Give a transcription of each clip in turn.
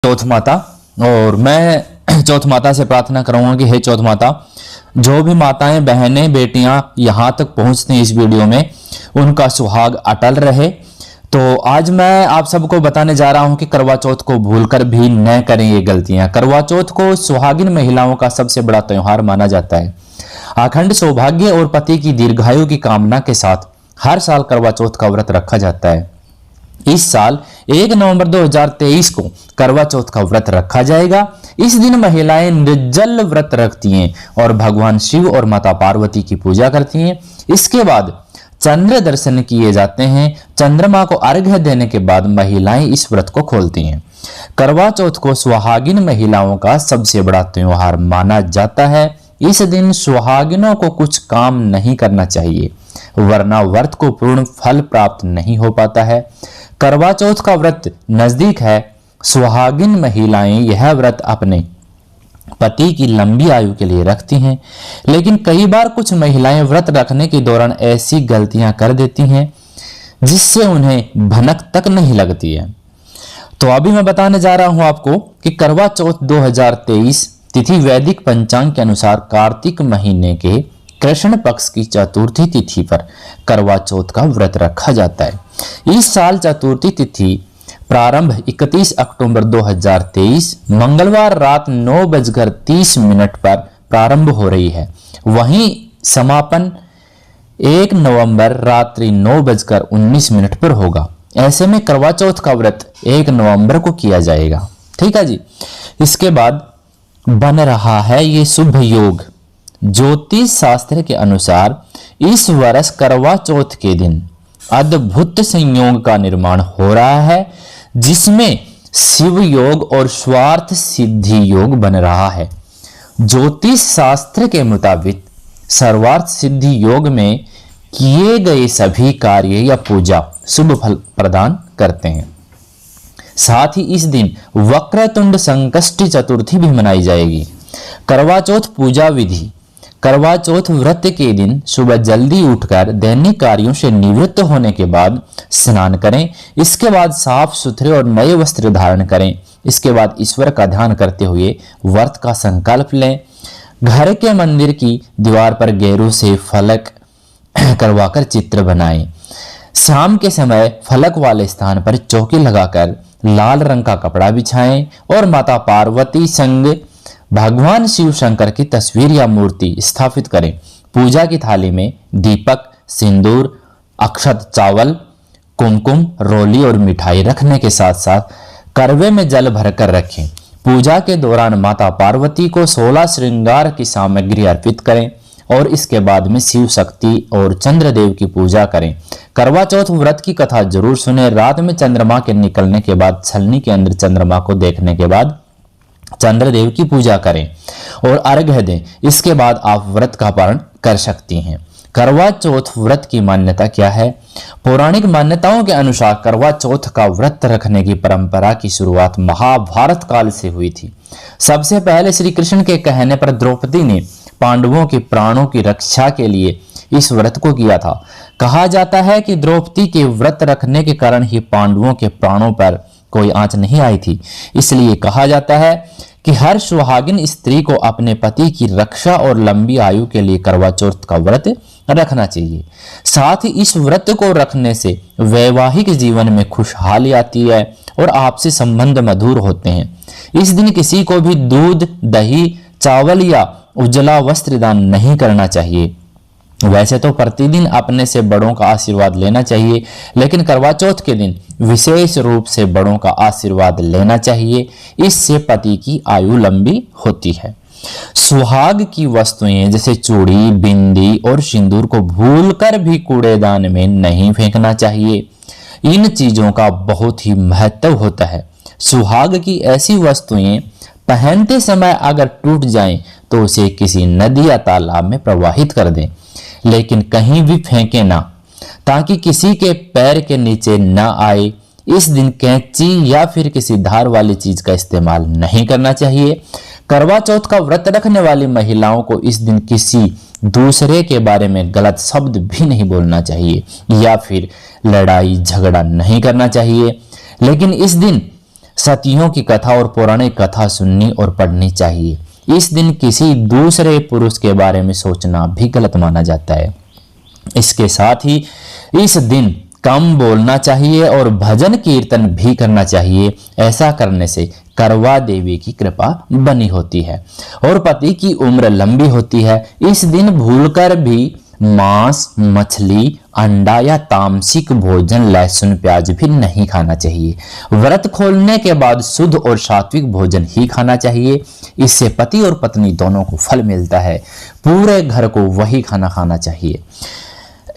चौथ माता। और मैं चौथ माता से प्रार्थना करूंगा कि हे चौथ माता, जो भी माताएं बहनें बेटियां यहाँ तक पहुंचती हैं इस वीडियो में, उनका सुहाग अटल रहे। तो आज मैं आप सबको बताने जा रहा हूं कि करवा चौथ को भूलकर भी न करें ये गलतियां। करवा चौथ को सुहागिन महिलाओं का सबसे बड़ा त्योहार माना जाता है। अखंड सौभाग्य और पति की दीर्घायु की कामना के साथ हर साल करवा चौथ का व्रत रखा जाता है। इस साल 1 नवंबर 2023 को करवा चौथ का व्रत रखा जाएगा। इस दिन महिलाएं निर्जल व्रत रखती हैं और भगवान शिव और माता पार्वती की पूजा करती हैं। इसके बाद चंद्र दर्शन किए जाते हैं। चंद्रमा को अर्घ्य देने के बाद महिलाएं इस व्रत को खोलती हैं। करवा चौथ को सुहागिन महिलाओं का सबसे बड़ा त्योहार माना जाता है। इस दिन सुहागिनों को कुछ काम नहीं करना चाहिए, वरना व्रत को पूर्ण फल प्राप्त नहीं हो पाता है। करवा चौथ का व्रत नजदीक है। सुहागिन महिलाएं यह व्रत अपने पति की लंबी आयु के लिए रखती हैं, लेकिन कई बार कुछ महिलाएं व्रत रखने के दौरान ऐसी गलतियां कर देती हैं जिससे उन्हें भनक तक नहीं लगती है। तो अभी मैं बताने जा रहा हूं आपको कि करवा चौथ 2023 तिथि वैदिक पंचांग के अनुसार कार्तिक महीने के कृष्ण पक्ष की चतुर्थी तिथि पर करवा चौथ का व्रत रखा जाता है। इस साल चतुर्थी तिथि प्रारंभ 31 अक्टूबर 2023 मंगलवार रात 9:30 पर प्रारंभ हो रही है। वहीं समापन 1 नवंबर रात्रि 9:19 पर होगा। ऐसे में करवा चौथ का व्रत 1 नवंबर को किया जाएगा। ठीक है जी। इसके बाद बन रहा है ये शुभ योग। ज्योतिष शास्त्र के अनुसार इस वर्ष करवा चौथ के दिन अद्भुत संयोग का निर्माण हो रहा है, जिसमें शिव योग और स्वार्थ सिद्धि योग बन रहा है। ज्योतिष शास्त्र के मुताबिक सर्वार्थ सिद्धि योग में किए गए सभी कार्य या पूजा शुभ फल प्रदान करते हैं। साथ ही इस दिन वक्रतुंड संकष्टी चतुर्थी भी मनाई जाएगी। करवा चौथ पूजा विधि। करवा चौथ व्रत के दिन सुबह जल्दी उठकर दैनिक कार्यों से निवृत्त होने के बाद स्नान करें। इसके बाद साफ सुथरे और नए वस्त्र धारण करें। इसके बाद ईश्वर का ध्यान करते हुए व्रत का संकल्प लें। घर के मंदिर की दीवार पर गेरू से फलक करवाकर चित्र बनाएं। शाम के समय फलक वाले स्थान पर चौकी लगाकर लाल रंग का कपड़ा बिछाएं और माता पार्वती संग भगवान शिव शंकर की तस्वीर या मूर्ति स्थापित करें। पूजा की थाली में दीपक, सिंदूर, अक्षत, चावल, कुमकुम, रोली और मिठाई रखने के साथ साथ करवे में जल भरकर रखें। पूजा के दौरान माता पार्वती को 16 श्रृंगार की सामग्री अर्पित करें और इसके बाद में शिव शक्ति और चंद्रदेव की पूजा करें। करवा चौथ व्रत की कथा जरूर सुने। रात में चंद्रमा के निकलने के बाद छलनी के अंदर चंद्रमा को देखने के बाद चंद्रदेव की पूजा करें और अर्घ्य दें। इसके बाद आप व्रत का पारण कर सकती हैं। करवा चौथ व्रत की मान्यता क्या है? पौराणिक मान्यताओं के अनुसार करवा चौथ का व्रत रखने की परंपरा की शुरुआत महाभारत काल से हुई थी। सबसे पहले श्री कृष्ण के कहने पर द्रौपदी ने पांडवों के प्राणों की रक्षा के लिए इस व्रत को किया था। कहा जाता है कि द्रौपदी के व्रत रखने के कारण ही पांडवों के प्राणों पर कोई आंच नहीं आई थी। इसलिए कहा जाता है कि हर सुहागिन स्त्री को अपने पति की रक्षा और लंबी आयु के लिए करवा चौथ का व्रत रखना चाहिए। साथ ही इस व्रत को रखने से वैवाहिक जीवन में खुशहाली आती है और आपसी संबंध मधुर होते हैं। इस दिन किसी को भी दूध, दही, चावल या उजला वस्त्र दान नहीं करना चाहिए। वैसे तो प्रतिदिन अपने से बड़ों का आशीर्वाद लेना चाहिए, लेकिन करवा चौथ के दिन विशेष रूप से बड़ों का आशीर्वाद लेना चाहिए। इससे पति की आयु लंबी होती है। सुहाग की वस्तुएं जैसे चूड़ी, बिंदी और सिंदूर को भूलकर भी कूड़ेदान में नहीं फेंकना चाहिए। इन चीजों का बहुत ही महत्व होता है। सुहाग की ऐसी वस्तुएं पहनते समय अगर टूट जाएं तो उसे किसी नदी या तालाब में प्रवाहित कर दें, लेकिन कहीं भी फेंके ना, ताकि किसी के पैर के नीचे ना आए। इस दिन कैंची या फिर किसी धार वाली चीज का इस्तेमाल नहीं करना चाहिए। करवा चौथ का व्रत रखने वाली महिलाओं को इस दिन किसी दूसरे के बारे में गलत शब्द भी नहीं बोलना चाहिए या फिर लड़ाई झगड़ा नहीं करना चाहिए। लेकिन इस दिन सतियों की कथा और पौराणिक कथा सुननी और पढ़नी चाहिए। इस दिन किसी दूसरे पुरुष के बारे में सोचना भी गलत माना जाता है। इसके साथ ही इस दिन कम बोलना चाहिए और भजन कीर्तन भी करना चाहिए। ऐसा करने से करवा देवी की कृपा बनी होती है और पति की उम्र लंबी होती है। इस दिन भूलकर भी मांस, मछली, अंडा या तामसिक भोजन, लहसुन, प्याज भी नहीं खाना चाहिए। व्रत खोलने के बाद शुद्ध और सात्विक भोजन ही खाना चाहिए। इससे पति और पत्नी दोनों को फल मिलता है। पूरे घर को वही खाना खाना चाहिए।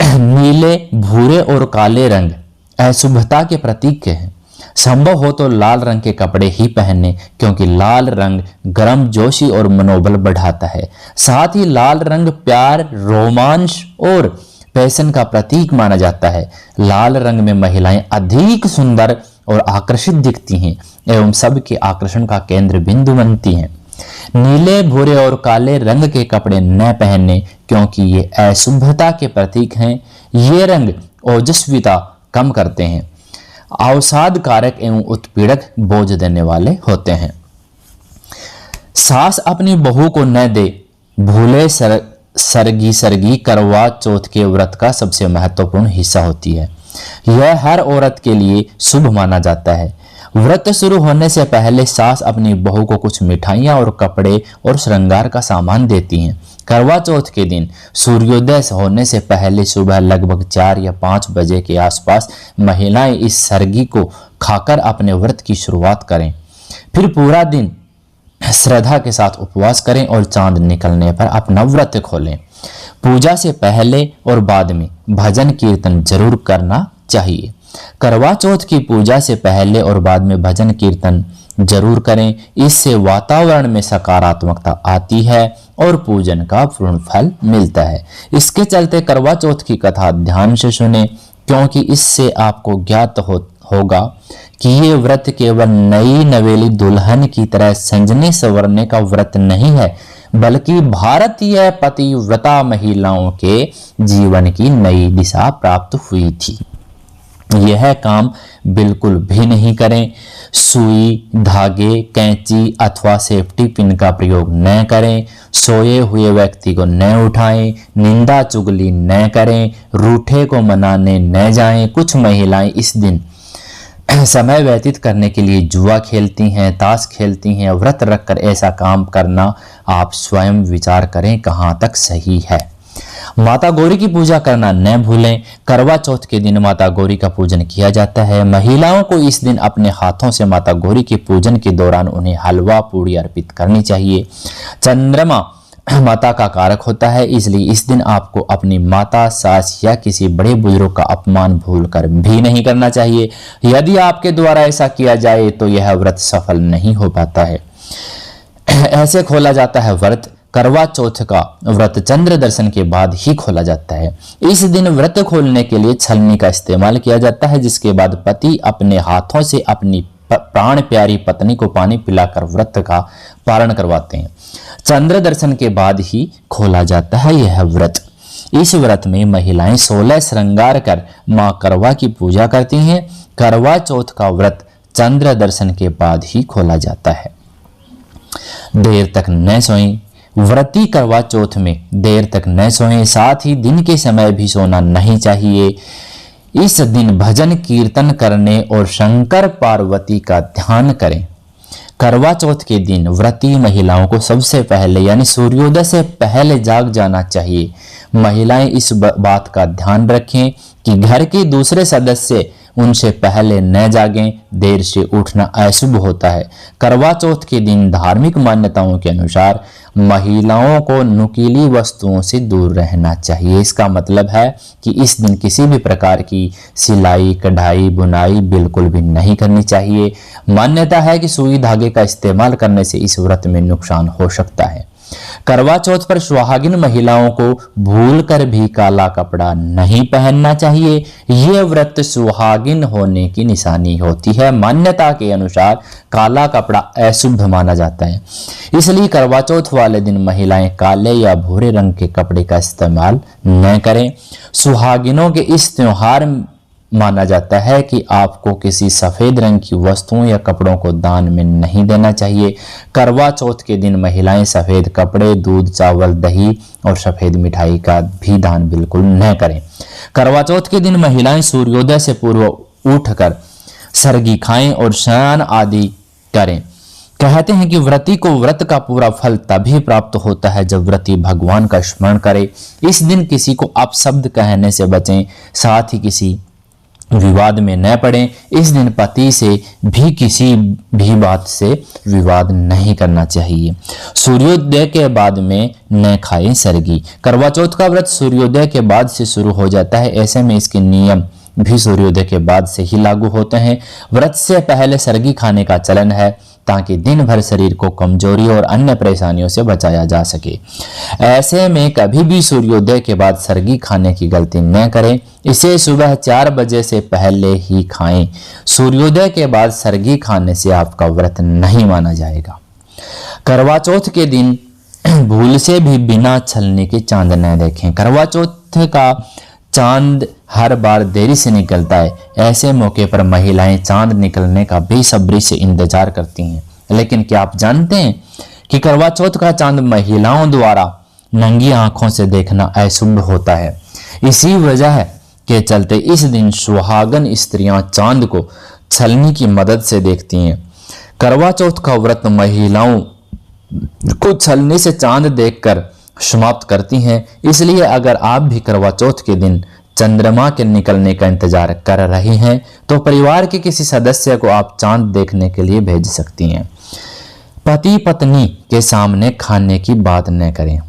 नीले, भूरे और काले रंग अशुभता के प्रतीक हैं। संभव हो तो लाल रंग के कपड़े ही पहने, क्योंकि लाल रंग गर्मजोशी और मनोबल बढ़ाता है। साथ ही लाल रंग प्यार, रोमांस और पैशन का प्रतीक माना जाता है। लाल रंग में महिलाएं अधिक सुंदर और आकर्षित दिखती हैं एवं सबके आकर्षण का केंद्र बिंदु बनती हैं। नीले, भूरे और काले रंग के कपड़े न पहने, क्योंकि ये अशुभता के प्रतीक हैं। ये रंग ओजस्विता कम करते हैं, अवसाद कारक एवं उत्पीड़क बोझ देने वाले होते हैं। सास अपनी बहू को न दे, भूले सरगी करवा चौथ के व्रत का सबसे महत्वपूर्ण हिस्सा होती है। यह हर औरत के लिए शुभ माना जाता है। व्रत शुरू होने से पहले सास अपनी बहू को कुछ मिठाइयाँ और कपड़े और श्रृंगार का सामान देती हैं। करवा चौथ के दिन सूर्योदय होने से पहले सुबह लगभग 4 या 5 बजे के आसपास महिलाएं इस सरगी को खाकर अपने व्रत की शुरुआत करें। फिर पूरा दिन श्रद्धा के साथ उपवास करें और चांद निकलने पर अपना व्रत खोलें। पूजा से पहले और बाद में भजन कीर्तन जरूर करना चाहिए। करवा चौथ की पूजा से पहले और बाद में भजन कीर्तन जरूर करें। इससे वातावरण में सकारात्मकता आती है और पूजन का पूर्ण फल मिलता है। इसके चलते करवा चौथ की कथा ध्यान से सुने, क्योंकि इससे आपको ज्ञात होगा कि ये व्रत केवल नई नवेली दुल्हन की तरह संजने संवरने का व्रत नहीं है, बल्कि भारतीय पतिव्रता महिलाओं के जीवन की नई दिशा प्राप्त हुई थी। यह काम बिल्कुल भी नहीं करें। सुई, धागे, कैंची अथवा सेफ्टी पिन का प्रयोग न करें। सोए हुए व्यक्ति को न उठाएं। निंदा चुगली न करें। रूठे को मनाने न जाएं। कुछ महिलाएं इस दिन समय व्यतीत करने के लिए जुआ खेलती हैं, ताश खेलती हैं। व्रत रखकर ऐसा काम करना आप स्वयं विचार करें कहाँ तक सही है। माता गौरी की पूजा करना न भूलें। करवा चौथ के दिन माता गौरी का पूजन किया जाता है। महिलाओं को इस दिन अपने हाथों से माता गौरी के पूजन के दौरान उन्हें हलवा पूड़ी अर्पित करनी चाहिए। चंद्रमा माता का कारक होता है, इसलिए इस दिन आपको अपनी माता, सास या किसी बड़े बुजुर्ग का अपमान भूलकर भी नहीं करना चाहिए। यदि आपके द्वारा ऐसा किया जाए तो यह व्रत सफल नहीं हो पाता है। ऐसे खोला जाता है व्रत। करवा चौथ का व्रत चंद्र दर्शन के बाद ही खोला जाता है। इस दिन व्रत खोलने के लिए छलनी का इस्तेमाल किया जाता है, जिसके बाद पति अपने हाथों से अपनी प्राण प्यारी पत्नी को पानी पिलाकर व्रत का पारण करवाते हैं। चंद्र दर्शन के बाद ही खोला जाता है यह व्रत। इस व्रत में महिलाएं 16 श्रृंगार कर मां करवा की पूजा करती हैं। करवा चौथ का व्रत चंद्र दर्शन के बाद ही खोला जाता है। देर तक न सोएं। व्रती करवा चौथ में देर तक न सोएं। साथ ही दिन के समय भी सोना नहीं चाहिए। इस दिन भजन कीर्तन करने और शंकर पार्वती का ध्यान करें। करवा चौथ के दिन व्रती महिलाओं को सबसे पहले यानी सूर्योदय से पहले जाग जाना चाहिए। महिलाएं इस बात का ध्यान रखें कि घर के दूसरे सदस्य उनसे पहले न जागें। देर से उठना अशुभ होता है। करवा चौथ के दिन धार्मिक मान्यताओं के अनुसार महिलाओं को नुकीली वस्तुओं से दूर रहना चाहिए। इसका मतलब है कि इस दिन किसी भी प्रकार की सिलाई, कढ़ाई, बुनाई बिल्कुल भी नहीं करनी चाहिए। मान्यता है कि सुई धागे का इस्तेमाल करने से इस व्रत में नुकसान हो सकता है। करवा चौथ पर सुहागिन महिलाओं को भूलकर भी काला कपड़ा नहीं पहनना चाहिए। यह व्रत सुहागिन होने की निशानी होती है। मान्यता के अनुसार काला कपड़ा अशुभ माना जाता है, इसलिए करवा चौथ वाले दिन महिलाएं काले या भूरे रंग के कपड़े का इस्तेमाल न करें। सुहागिनों के इस त्योहार माना जाता है कि आपको किसी सफ़ेद रंग की वस्तुओं या कपड़ों को दान में नहीं देना चाहिए। करवा चौथ के दिन महिलाएं सफ़ेद कपड़े, दूध, चावल, दही और सफ़ेद मिठाई का भी दान बिल्कुल न करें। करवा चौथ के दिन महिलाएं सूर्योदय से पूर्व उठकर सरगी खाएं और स्नान आदि करें। कहते हैं कि व्रती को व्रत का पूरा फल तभी प्राप्त होता है जब व्रती भगवान का स्मरण करे। इस दिन किसी को अपशब्द कहने से बचें, साथ ही किसी विवाद में न पड़ें। इस दिन पति से भी किसी भी बात से विवाद नहीं करना चाहिए। सूर्योदय के बाद में न खाएं सरगी। करवा चौथ का व्रत सूर्योदय के बाद से शुरू हो जाता है, ऐसे में इसके नियम भी सूर्योदय के बाद से ही लागू होते हैं। व्रत से पहले सरगी खाने का चलन है ताकि दिन भर शरीर को कमजोरी और अन्य परेशानियों से बचाया जा सके। ऐसे में कभी भी सूर्योदय के बाद सरगी खाने की गलती न करें। इसे सुबह 4 बजे से पहले ही खाएं। सूर्योदय के बाद सरगी खाने से आपका व्रत नहीं माना जाएगा। करवा चौथ के दिन भूल से भी बिना छलने के चांद न देखें। करवा चौथ का चांद हर बार देरी से निकलता है। ऐसे मौके पर महिलाएं चांद निकलने का बेसब्री से इंतजार करती हैं। लेकिन क्या आप जानते हैं कि करवा चौथ का चांद महिलाओं द्वारा नंगी आंखों से देखना अशुभ होता है। इसी वजह के चलते इस दिन सुहागन स्त्रियां चांद को छलनी की मदद से देखती हैं। करवा चौथ का व्रत महिलाओं को छलनी से चांद देखकर समाप्त करती हैं। इसलिए अगर आप भी करवा चौथ के दिन चंद्रमा के निकलने का इंतजार कर रही हैं तो परिवार के किसी सदस्य को आप चांद देखने के लिए भेज सकती हैं। पति पत्नी के सामने खाने की बात न करें।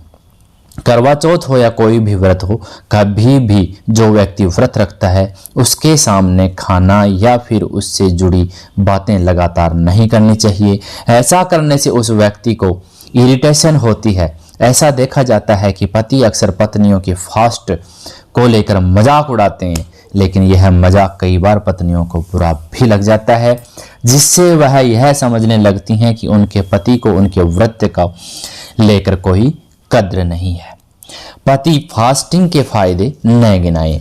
करवा चौथ हो या कोई भी व्रत हो, कभी भी जो व्यक्ति व्रत रखता है उसके सामने खाना या फिर उससे जुड़ी बातें लगातार नहीं करनी चाहिए। ऐसा करने से उस व्यक्ति को इरिटेशन होती है। ऐसा देखा जाता है कि पति अक्सर पत्नियों के फास्ट को लेकर मजाक उड़ाते हैं, लेकिन यह मजाक कई बार पत्नियों को बुरा भी लग जाता है, जिससे वह यह समझने लगती हैं कि उनके पति को उनके व्रत का लेकर कोई कद्र नहीं है। पति फास्टिंग के फायदे न गिनाएं।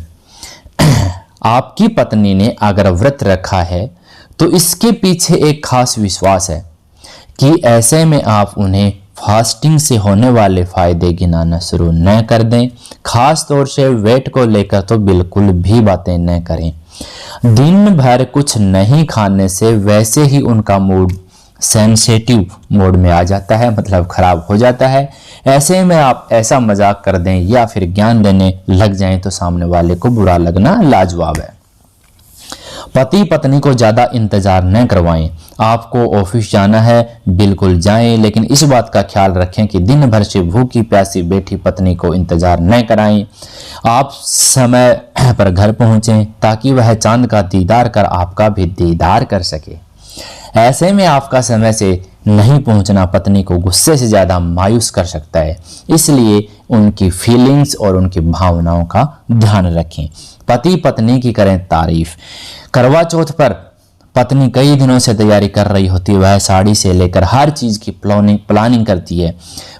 आपकी पत्नी ने अगर व्रत रखा है तो इसके पीछे एक खास विश्वास है कि ऐसे में आप उन्हें फास्टिंग से होने वाले फायदे गिनाना शुरू न कर दें। खास तौर से वेट को लेकर तो बिल्कुल भी बातें न करें। दिन भर कुछ नहीं खाने से वैसे ही उनका मूड सेंसिटिव मोड में आ जाता है, मतलब खराब हो जाता है। ऐसे में आप ऐसा मजाक कर दें या फिर ज्ञान देने लग जाएं तो सामने वाले को बुरा लगना लाजवाब है। पति पत्नी को ज्यादा इंतजार न करवाएं। आपको ऑफिस जाना है, बिल्कुल जाएं, लेकिन इस बात का ख्याल रखें कि दिन भर से भूखी प्यासी बैठी पत्नी को इंतजार न कराएं। आप समय पर घर पहुंचें ताकि वह चांद का दीदार कर आपका भी दीदार कर सके। ऐसे में आपका समय से नहीं पहुंचना पत्नी को गुस्से से ज्यादा मायूस कर सकता है, इसलिए उनकी फीलिंग्स और उनकी भावनाओं का ध्यान रखें। पति पत्नी की करें तारीफ। करवा चौथ पर पत्नी कई दिनों से तैयारी कर रही होती है। वह साड़ी से लेकर हर चीज की प्लानिंग करती है।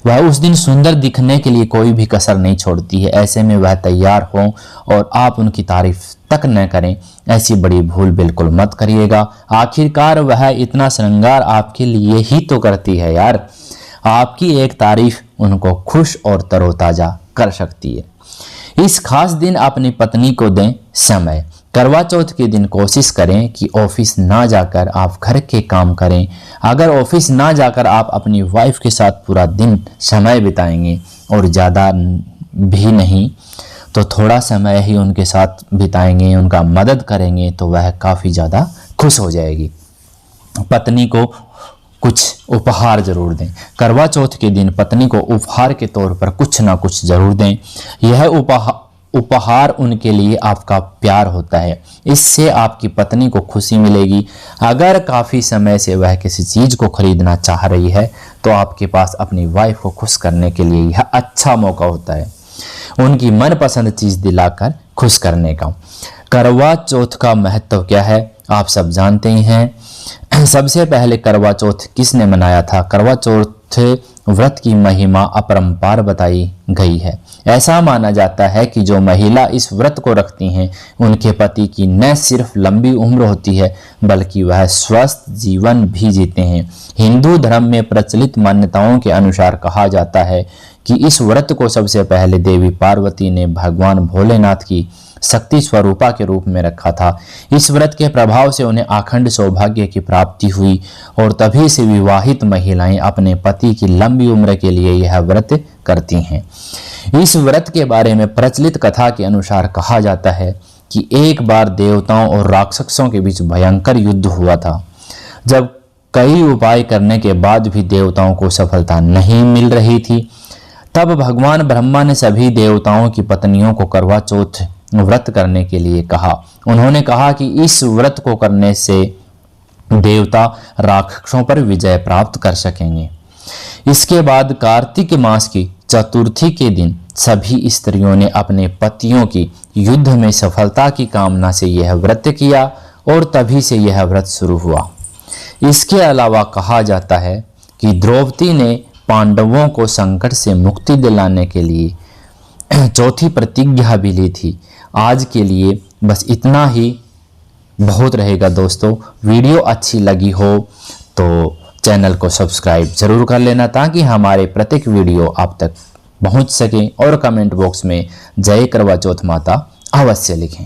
वह उस दिन सुंदर दिखने के लिए कोई भी कसर नहीं छोड़ती है। ऐसे में वह तैयार हो और आप उनकी तारीफ तक न करें, ऐसी बड़ी भूल बिल्कुल मत करिएगा। आखिरकार वह इतना श्रृंगार आपके लिए ही तो करती है यार। आपकी एक तारीफ उनको खुश और तरोताजा कर सकती है। इस खास दिन अपनी पत्नी को दें समय। करवा चौथ के दिन कोशिश करें कि ऑफिस ना जाकर आप घर के काम करें। अगर ऑफिस ना जाकर आप अपनी वाइफ के साथ पूरा दिन समय बिताएंगे और ज़्यादा भी नहीं तो थोड़ा समय ही उनके साथ बिताएंगे, उनका मदद करेंगे तो वह काफ़ी ज़्यादा खुश हो जाएगी। पत्नी को कुछ उपहार जरूर दें। करवा चौथ के दिन पत्नी को उपहार के तौर पर कुछ ना कुछ जरूर दें। यह उपहार उनके लिए आपका प्यार होता है। इससे आपकी पत्नी को खुशी मिलेगी। अगर काफ़ी समय से वह किसी चीज़ को खरीदना चाह रही है तो आपके पास अपनी वाइफ को खुश करने के लिए यह अच्छा मौका होता है, उनकी मनपसंद चीज़ दिलाकर खुश करने का। करवा चौथ का महत्व क्या है आप सब जानते ही हैं। सबसे पहले करवा चौथ किसने मनाया था? करवा चौथ व्रत की महिमा अपरंपार बताई गई है। ऐसा माना जाता है कि जो महिला इस व्रत को रखती हैं उनके पति की न सिर्फ लंबी उम्र होती है बल्कि वह स्वस्थ जीवन भी जीते हैं। हिंदू धर्म में प्रचलित मान्यताओं के अनुसार कहा जाता है कि इस व्रत को सबसे पहले देवी पार्वती ने भगवान भोलेनाथ की शक्ति स्वरूपा के रूप में रखा था। इस व्रत के प्रभाव से उन्हें अखंड सौभाग्य की प्राप्ति हुई और तभी से विवाहित महिलाएं अपने पति की लंबी उम्र के लिए यह व्रत करती हैं। इस व्रत के बारे में प्रचलित कथा के अनुसार कहा जाता है कि एक बार देवताओं और राक्षसों के बीच भयंकर युद्ध हुआ था। जब कई उपाय करने के बाद भी देवताओं को सफलता नहीं मिल रही थी, तब भगवान ब्रह्मा ने सभी देवताओं की पत्नियों को करवा चौथ व्रत करने के लिए कहा। उन्होंने कहा कि इस व्रत को करने से देवता राक्षसों पर विजय प्राप्त कर सकेंगे। इसके बाद कार्तिक मास की चतुर्थी के दिन सभी स्त्रियों ने अपने पतियों की युद्ध में सफलता की कामना से यह व्रत किया और तभी से यह व्रत शुरू हुआ। इसके अलावा कहा जाता है कि द्रौपदी ने पांडवों को संकट से मुक्ति दिलाने के लिए चौथी प्रतिज्ञा भी ली थी। आज के लिए बस इतना ही बहुत रहेगा दोस्तों। वीडियो अच्छी लगी हो तो चैनल को सब्सक्राइब जरूर कर लेना ताकि हमारे प्रत्येक वीडियो आप तक पहुंच सके और कमेंट बॉक्स में जय करवा चौथ माता अवश्य लिखें।